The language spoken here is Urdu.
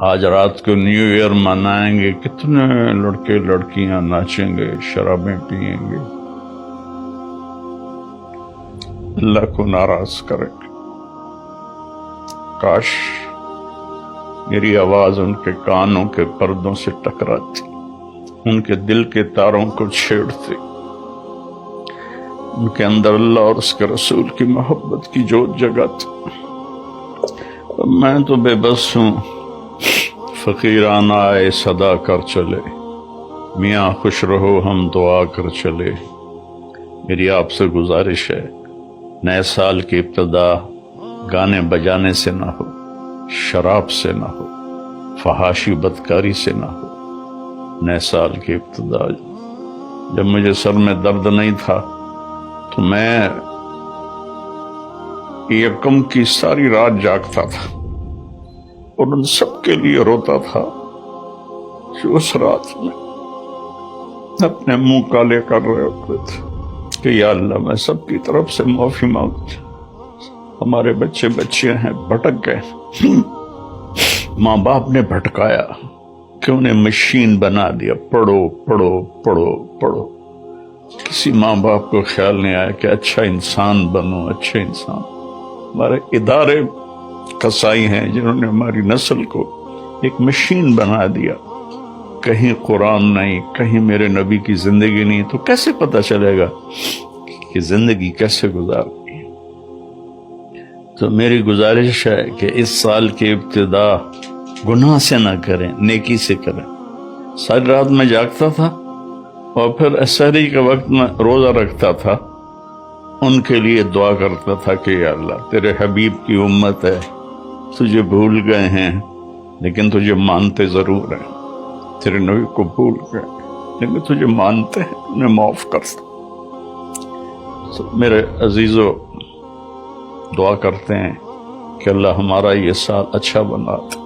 آج رات کو نیو ایئر منائیں گے، کتنے لڑکے لڑکیاں ناچیں گے، شرابیں پئیں گے، اللہ کو ناراض کریں گے۔ کاش میری آواز ان کے کانوں کے پردوں سے ٹکراتی، ان کے دل کے تاروں کو چھیڑتی، ان کے اندر اللہ اور اس کے رسول کی محبت کی جوت جگاتی۔ میں تو بے بس ہوں، فقیرانہ آئے صدا کر چلے، میاں خوش رہو ہم دعا کر چلے۔ میری آپ سے گزارش ہے، نئے سال کی ابتدا گانے بجانے سے نہ ہو، شراب سے نہ ہو، فحاشی بدکاری سے نہ ہو۔ نئے سال کی ابتدا جب مجھے سر میں درد نہیں تھا تو میں یکم کی ساری رات جاگتا تھا اور ان سب کے لیے روتا تھا جو اس رات میں اپنے منہ کالے کر رہے ہوتے تھے کہ یا اللہ میں سب کی طرف سے معافی مانگتا، ہمارے بچے بچیاں ہیں بھٹک گئے، ماں باپ نے بھٹکایا کہ انہیں مشین بنا دیا، پڑھو پڑھو پڑھو پڑھو۔ کسی ماں باپ کو خیال نہیں آیا کہ اچھا انسان بنو، اچھے انسان۔ ہمارے ادارے کسائی ہیں جنہوں نے ہماری نسل کو ایک مشین بنا دیا، کہیں قرآن نہیں، کہیں میرے نبی کی زندگی نہیں، تو کیسے پتہ چلے گا کہ زندگی کیسے گزارنی ہے؟ تو میری گزارش ہے کہ اس سال کی ابتدا گناہ سے نہ کریں، نیکی سے کریں۔ ساری رات میں جاگتا تھا اور پھر سحری کے وقت میں روزہ رکھتا تھا، ان کے لیے دعا کرتا تھا کہ یا اللہ تیرے حبیب کی امت ہے، تجھے بھول گئے ہیں لیکن تجھے مانتے ضرور ہیں، تیرے نبی کو بھول گئے لیکن تجھے مانتے ہیں، انہیں معاف کر دو۔ تو میرے عزیزو دعا کرتے ہیں کہ اللہ ہمارا یہ سال اچھا بنا دے۔